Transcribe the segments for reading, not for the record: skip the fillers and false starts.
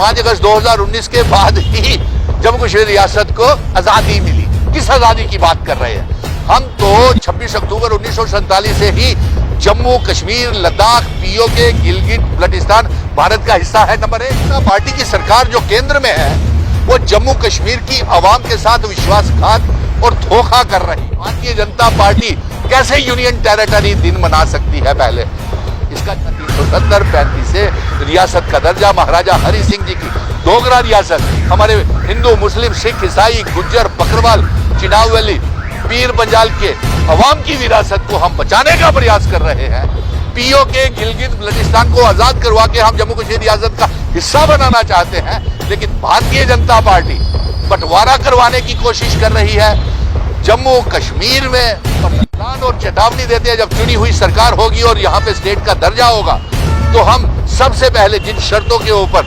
5 अगस्त 2019 के बाद ही जम्मू कश्मीर रियासत को आजादी मिली। किस आजादी की बात कर रहे हैं हम? तो 26 अक्टूबर 1947 से ही जम्मू कश्मीर, लद्दाख, पीओके, गिलगिट बल्टिस्तान भारत का हिस्सा है। नंबर 1, पार्टी की सरकार जो केंद्र में है वो जम्मू कश्मीर की आवाम के साथ विश्वासघात और धोखा कर रही है। भारतीय जनता पार्टी कैसे यूनियन टेरिटरी दिन मना सकती है? पहले इसका 370-35 से रियासत का दर्जा महाराजा हरि सिंह जी की डोगरा रियासत, हमारे हिंदू, मुस्लिम, सिख, ईसाई, गुज्जर, बकरवाल, चिनाब वैली, पीर पंजाल के अवाम की विरासत को हम बचाने का प्रयास कर रहे हैं। पीओके, गिलगित बल्टिस्तान को आजाद करवा के हम जम्मू कश्मीर रियासत का हिस्सा बनाना चाहते हैं, लेकिन भारतीय जनता पार्टी बंटवारा करवाने की कोशिश कर रही है जम्मू कश्मीर में। और चेतावनी देते हैं जब चुनी हुई सरकार होगी और यहाँ पे स्टेट का दर्जा होगा तो हम सबसे पहले जिन शर्तों के ऊपर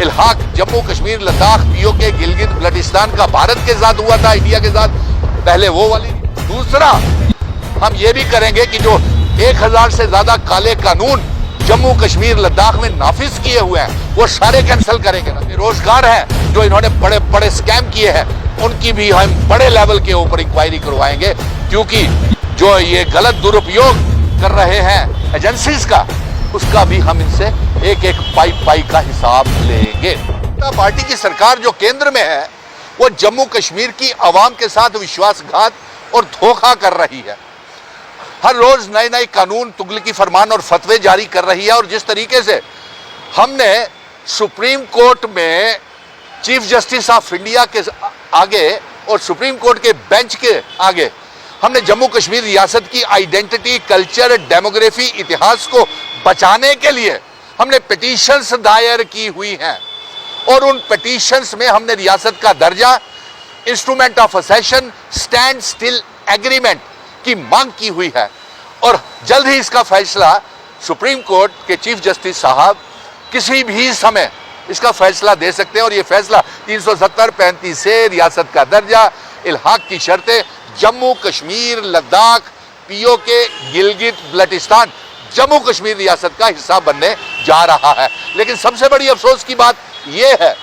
इल्हाक जम्मू कश्मीर, लद्दाख, पीओके, गिलगित बल्टिस्तान का भारत के साथ हुआ था, इंडिया के साथ, पहले वो वाली। दूसरा, हम ये भी करेंगे कि जो 1000 से ज्यादा काले कानून जम्मू कश्मीर, लद्दाख में नाफिज किए हुए हैं वो सारे कैंसिल करेंगे। बेरोजगार हैं जो इन्होंने बड़े बड़े स्कैम किए हैं उनकी भी हम बड़े लेवल के ऊपर इंक्वायरी करवाएंगे, क्योंकि जो ये गलत दुरुपयोग कर रहे हैं एजेंसीज का, उसका भी हम इनसे एक एक पाई का हिसाब लेंगे। पार्टी की सरकार जो केंद्र में है वो जम्मू कश्मीर की आवाम के साथ विश्वासघात और धोखा कर रही है। हर रोज नए नए कानून, तुगलकी फरमान और फतवे जारी कर रही है। और जिस तरीके से हमने सुप्रीम कोर्ट में चीफ जस्टिस ऑफ इंडिया के आगे और सुप्रीम कोर्ट के बेंच के आगे हमने जम्मू कश्मीर रियासत की आइडेंटिटी, कल्चर, डेमोग्राफी, इतिहास को बचाने के लिए हमने पिटीशंस दायर की हुई हैं और उन पिटीशंस में हमने रियासत का दर्जा, instrument of accession, standstill agreement की मांग की हुई है। और जल्द ही इसका फैसला सुप्रीम कोर्ट के चीफ जस्टिस साहब किसी भी समय इसका फैसला दे सकते हैं। और ये फैसला 370-35 से रियासत का दर्जा, इल्हाक की शर्तें, जम्मू कश्मीर, लद्दाख, पीओके, गिलगित बल्टिस्तान जम्मू कश्मीर रियासत का हिस्सा बनने जा रहा है। लेकिन सबसे बड़ी अफसोस की बात यह है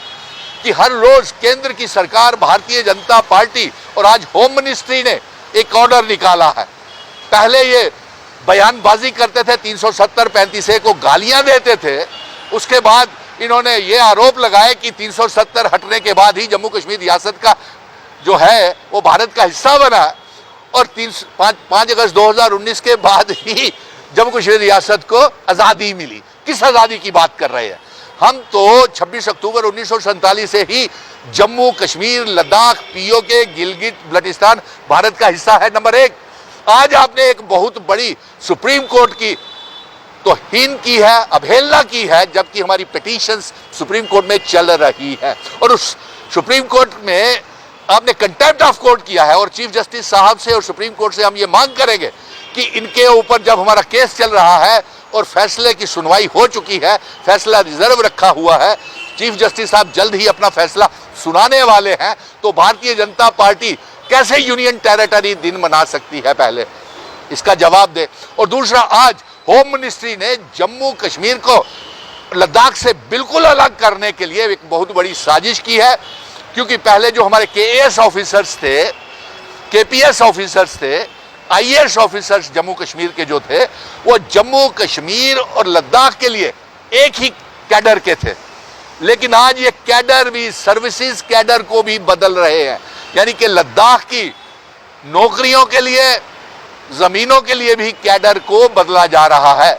कि हर रोज केंद्र की सरकार, भारतीय जनता पार्टी और आज होम मिनिस्ट्री ने एक ऑर्डर निकाला है। पहले ये बयानबाजी करते थे, 370-35 को गालियां देते थे, उसके बाद इन्होंने ये आरोप लगाया कि 370 हटने के बाद ही जम्मू कश्मीर रियासत का जो है वो भारत का हिस्सा बना। और 5 अगस्त 2019 के बाद ही जम्मू कश्मीर रियासत को आजादी मिली। किस आजादी की बात कर रहे हैं हम? तो 26 अक्टूबर 1947 से ही जम्मू कश्मीर, लद्दाख, पीओके, गिलगित बल्टिस्तान भारत का हिस्सा है। नंबर 1, आज आपने एक बहुत बड़ी सुप्रीम कोर्ट की तौहीन की है, अवहेलना की है, जबकि हमारी पिटीशंस सुप्रीम कोर्ट में चल रही है। और उस सुप्रीम कोर्ट में आपने कंटेम्प्ट ऑफ कोर्ट किया है। और चीफ जस्टिस साहब से और सुप्रीम कोर्ट से हम ये मांग करेंगे कि इनके ऊपर जब हमारा केस चल रहा है और फैसले की सुनवाई हो चुकी है, फैसला रिजर्व रखा हुआ है, चीफ जस्टिस साहब जल्द ही अपना फैसला सुनाने वाले हैं, तो भारतीय जनता पार्टी कैसे यूनियन टेरिटरी दिन मना सकती है? पहले इसका जवाब दे। और दूसरा, आज होम मिनिस्ट्री ने जम्मू कश्मीर को लद्दाख से बिल्कुल अलग करने के लिए एक बहुत बड़ी साजिश की है, क्योंकि पहले जो हमारे केएएस ऑफिसर्स थे, केपीएस ऑफिसर्स थे, आईएएस ऑफिसर्स जम्मू कश्मीर के जो थे, वो जम्मू कश्मीर और लद्दाख के लिए एक ही कैडर के थे। लेकिन आज ये कैडर भी सर्विसेज कैडर को भी बदल रहे हैं, यानी कि लद्दाख की नौकरियों के लिए, जमीनों के लिए भी कैडर को बदला जा रहा है।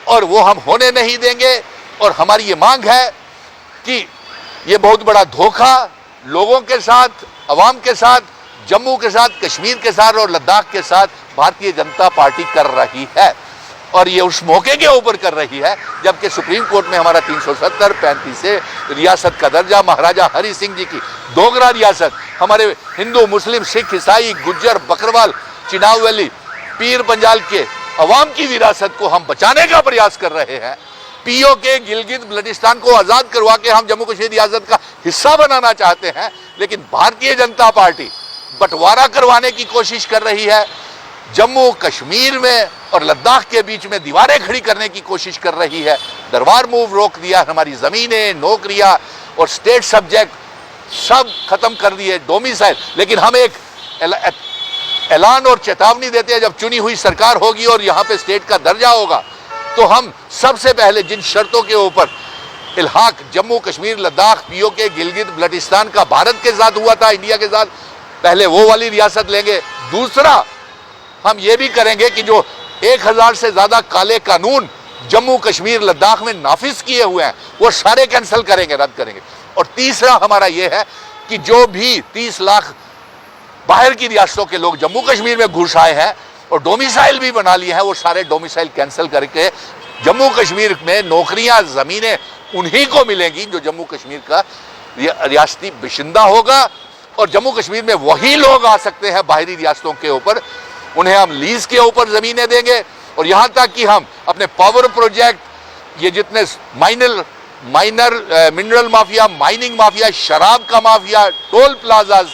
और वो हम होने नहीं देंगे। और हमारी ये मांग है कि ये बहुत बड़ा धोखा लोगों के साथ, अवाम के साथ, जम्मू के साथ, कश्मीर के साथ और लद्दाख के साथ भारतीय जनता पार्टी कर रही है। और ये उस मौके के ऊपर कर रही है जबकि सुप्रीम कोर्ट में हमारा 370-35 से रियासत का दर्जा, महाराजा हरि सिंह जी की डोगरा रियासत, हमारे हिंदू, मुस्लिम, सिख, ईसाई, गुज्जर, बकरवाल, चिनाब वैली, पीर पंजाल के अवाम की विरासत को हम बचाने का प्रयास कर रहे हैं। पीओके, गिलगित बल्टिस्तान को आजाद करवा के हम जम्मू कश्मीर रियासत का हिस्सा बनाना चाहते हैं, लेकिन भारतीय जनता पार्टी बंटवारा करवाने की कोशिश कर रही है। जम्मू कश्मीर में और लद्दाख के बीच में दीवारें खड़ी करने की कोशिश कर रही है। दरबार मूव रोक दिया, हमारी ज़मीनें, नौकरियां और स्टेट सब्जेक्ट सब खत्म कर दिए, डोमिसाइल। लेकिन हम एक ऐलान और चेतावनी देते हैं, जब चुनी हुई सरकार होगी और यहाँ पे स्टेट का दर्जा होगा तो हम सबसे पहले जिन शर्तों के ऊपर इल्हाक जम्मू कश्मीर लद्दाख पीओके गिलगित बल्टिस्तान का भारत के साथ हुआ था, इंडिया के साथ, पहले वो वाली रियासत लेंगे। दूसरा, हम ये भी करेंगे कि जो 1000 से ज्यादा काले कानून जम्मू कश्मीर लद्दाख में नाफिज किए हुए हैं वो सारे कैंसिल करेंगे, रद्द करेंगे। और तीसरा हमारा ये है कि जो भी 30 लाख बाहर की रियासतों के लोग जम्मू कश्मीर में घुस आए हैं और डोमिसाइल भी बना लिए हैं, वो सारे डोमिसाइल कैंसिल करके जम्मू कश्मीर में नौकरियां, जमीनें उन्हीं को मिलेंगी जो जम्मू कश्मीर का रियासती बाशिंदा होगा। और जम्मू कश्मीर में वही लोग आ सकते हैं बाहरी रियासतों के ऊपर, उन्हें हम लीज के ऊपर जमीनें देंगे। और यहां तक कि हम अपने पावर प्रोजेक्ट, ये जितने minor mineral mafia, mining mafia, शराब का माफिया, टोल प्लाजाज,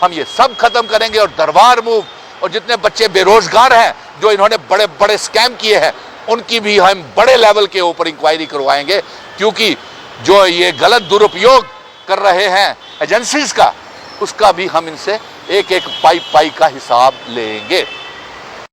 हम ये सब खत्म करेंगे। और दरबार मूव और जितने बच्चे बेरोजगार हैं जो इन्होंने बड़े बड़े स्कैम किए हैं उनकी भी हम बड़े लेवल के ऊपर इंक्वायरी करवाएंगे, क्योंकि जो ये गलत दुरुपयोग कर रहे हैं एजेंसीज का, उसका भी हम इनसे एक एक पाई का हिसाब लेंगे।